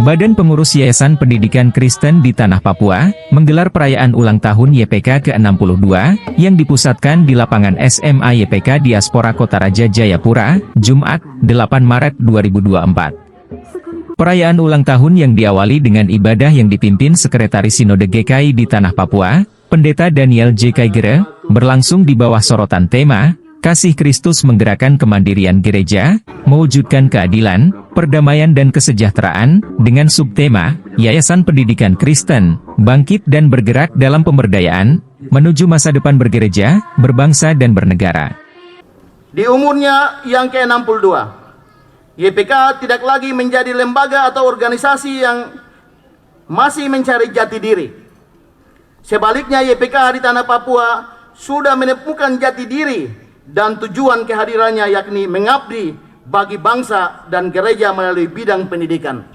Badan Pengurus Yayasan Pendidikan Kristen di Tanah Papua, menggelar perayaan ulang tahun YPK ke-62, yang dipusatkan di lapangan SMA YPK Diaspora Kota Raja Jayapura, Jumat, 8 Maret 2024. Perayaan ulang tahun yang diawali dengan ibadah yang dipimpin Sekretaris Sinode GKI di Tanah Papua, Pendeta Daniel J. Kaigere, berlangsung di bawah sorotan tema, Kasih Kristus Menggerakkan Kemandirian Gereja, Mewujudkan Keadilan, Perdamaian dan Kesejahteraan, dengan subtema, Yayasan Pendidikan Kristen, Bangkit dan Bergerak dalam Pemberdayaan, Menuju Masa Depan Bergereja, Berbangsa dan Bernegara. Di umurnya yang ke-62, YPK tidak lagi menjadi lembaga atau organisasi yang masih mencari jati diri. Sebaliknya YPK di Tanah Papua sudah menemukan jati diri dan tujuan kehadirannya, yakni mengabdi bagi bangsa dan gereja melalui bidang pendidikan.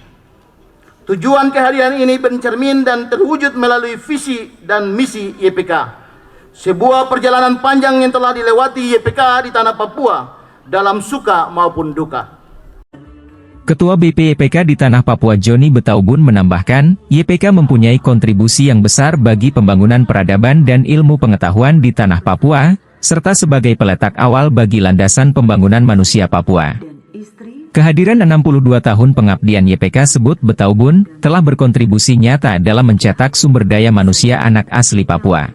Tujuan kehadiran ini bercermin dan terwujud melalui visi dan misi YPK. Sebuah perjalanan panjang yang telah dilewati YPK di Tanah Papua dalam suka maupun duka. Ketua BP YPK di Tanah Papua Joni Betaubun menambahkan, YPK mempunyai kontribusi yang besar bagi pembangunan peradaban dan ilmu pengetahuan di Tanah Papua, serta sebagai peletak awal bagi landasan pembangunan manusia Papua. Kehadiran 62 tahun pengabdian YPK sebut Betaubun, telah berkontribusi nyata dalam mencetak sumber daya manusia anak asli Papua.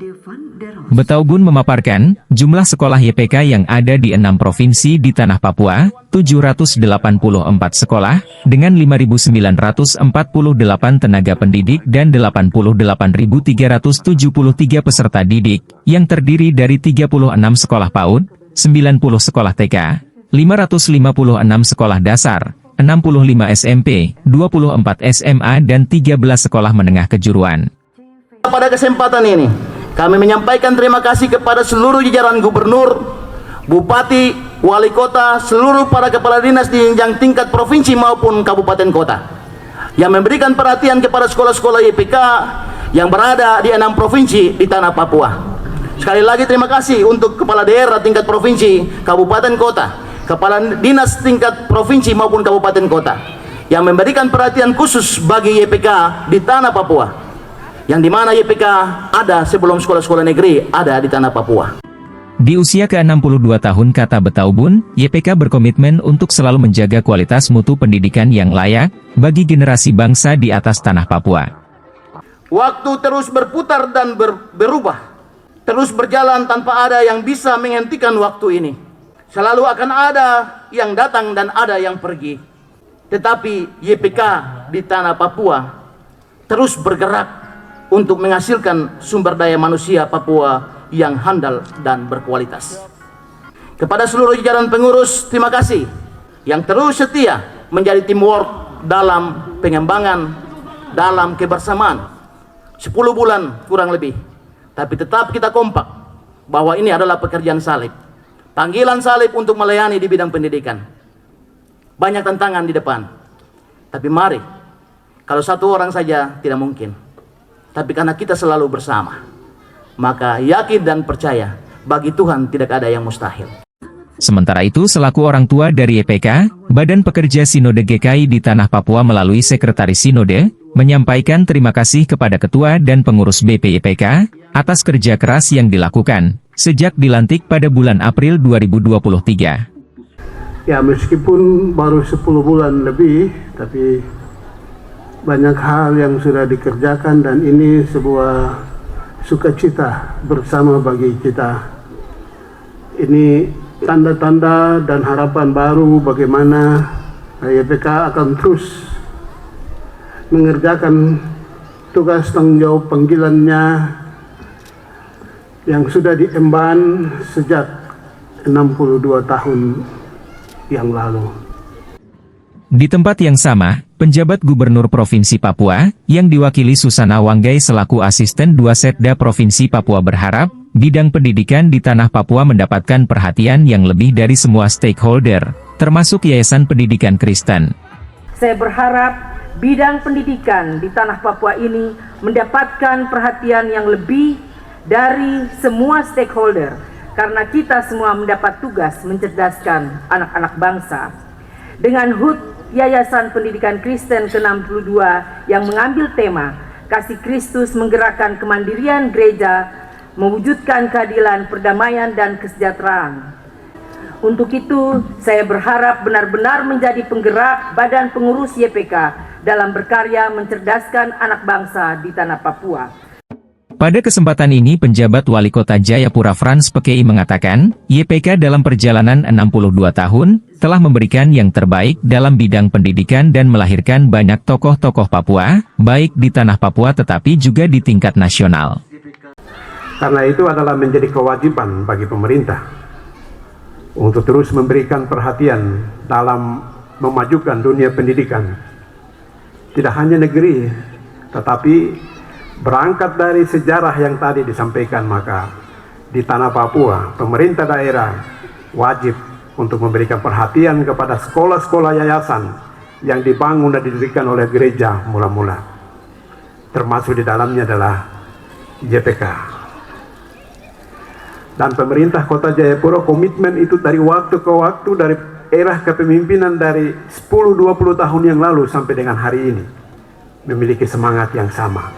Betaubun memaparkan, jumlah sekolah YPK yang ada di 6 provinsi di Tanah Papua, 784 sekolah, dengan 5.948 tenaga pendidik dan 88.373 peserta didik, yang terdiri dari 36 sekolah PAUD, 90 sekolah TK, 556 sekolah dasar, 65 SMP, 24 SMA dan 13 sekolah menengah kejuruan. Pada kesempatan ini, kami menyampaikan terima kasih kepada seluruh jajaran gubernur, bupati, wali kota, seluruh para kepala dinas di jenjang tingkat provinsi maupun kabupaten kota yang memberikan perhatian kepada sekolah-sekolah YPK yang berada di 6 provinsi di Tanah Papua. Sekali lagi terima kasih untuk kepala daerah tingkat provinsi, kabupaten kota, kepala dinas tingkat provinsi maupun kabupaten kota yang memberikan perhatian khusus bagi YPK di Tanah Papua, yang dimana YPK ada sebelum sekolah-sekolah negeri ada di Tanah Papua. Di usia ke-62 tahun, kata Betaubun, YPK berkomitmen untuk selalu menjaga kualitas mutu pendidikan yang layak bagi generasi bangsa di atas Tanah Papua. Waktu terus berputar dan berubah, terus berjalan tanpa ada yang bisa menghentikan waktu ini. Selalu akan ada yang datang dan ada yang pergi. Tetapi YPK di Tanah Papua terus bergerak untuk menghasilkan sumber daya manusia Papua yang handal dan berkualitas. Kepada seluruh jajaran pengurus, terima kasih yang terus setia menjadi teamwork dalam pengembangan, dalam kebersamaan. 10 bulan kurang lebih, tapi tetap kita kompak bahwa ini adalah pekerjaan salib. Panggilan salib untuk melayani di bidang pendidikan. Banyak tantangan di depan, tapi mari, kalau satu orang saja tidak mungkin. Tapi karena kita selalu bersama, maka yakin dan percaya, bagi Tuhan tidak ada yang mustahil. Sementara itu, selaku orang tua dari YPK, Badan Pekerja Sinode GKI di Tanah Papua melalui Sekretaris Sinode, menyampaikan terima kasih kepada Ketua dan pengurus BP YPK, atas kerja keras yang dilakukan, sejak dilantik pada bulan April 2023. Ya, meskipun baru 10 bulan lebih, tapi banyak hal yang sudah dikerjakan dan ini sebuah sukacita bersama bagi kita. Ini tanda-tanda dan harapan baru bagaimana YPK akan terus mengerjakan tugas tanggung jawab panggilannya yang sudah diemban sejak 62 tahun yang lalu. Di tempat yang sama, penjabat Gubernur Provinsi Papua, yang diwakili Susana Wanggai selaku Asisten 2 Setda Provinsi Papua berharap, bidang pendidikan di Tanah Papua mendapatkan perhatian yang lebih dari semua stakeholder, termasuk Yayasan Pendidikan Kristen. Saya berharap bidang pendidikan di Tanah Papua ini mendapatkan perhatian yang lebih dari semua stakeholder, karena kita semua mendapat tugas mencerdaskan anak-anak bangsa. Dengan HUT Yayasan Pendidikan Kristen ke-62 yang mengambil tema Kasih Kristus Menggerakkan Kemandirian Gereja, Mewujudkan Keadilan, Perdamaian, dan Kesejahteraan. Untuk itu, saya berharap benar-benar menjadi penggerak badan pengurus YPK dalam berkarya mencerdaskan anak bangsa di tanah Papua. Pada kesempatan ini penjabat Wali Kota Jayapura Frans Pekei mengatakan, YPK dalam perjalanan 62 tahun, telah memberikan yang terbaik dalam bidang pendidikan dan melahirkan banyak tokoh-tokoh Papua, baik di tanah Papua tetapi juga di tingkat nasional. Karena itu adalah menjadi kewajiban bagi pemerintah untuk terus memberikan perhatian dalam memajukan dunia pendidikan. Tidak hanya negeri, tetapi berangkat dari sejarah yang tadi disampaikan, maka di tanah Papua, pemerintah daerah wajib untuk memberikan perhatian kepada sekolah-sekolah yayasan yang dibangun dan didirikan oleh gereja mula-mula. Termasuk di dalamnya adalah YPK. Dan pemerintah Kota Jayapura komitmen itu dari waktu ke waktu, dari era kepemimpinan dari 10-20 tahun yang lalu sampai dengan hari ini, memiliki semangat yang sama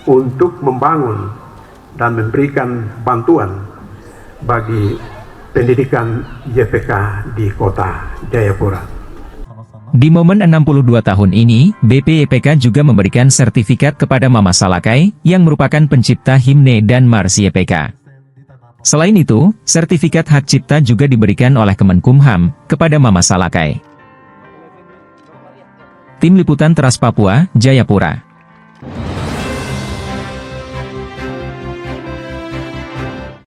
untuk membangun dan memberikan bantuan bagi pendidikan YPK di Kota Jayapura. Di momen 62 tahun ini, BPYPK juga memberikan sertifikat kepada Mama Salakai, yang merupakan pencipta himne dan mars YPK. Selain itu, sertifikat hak cipta juga diberikan oleh Kemenkumham kepada Mama Salakai. Tim Liputan Teras Papua, Jayapura.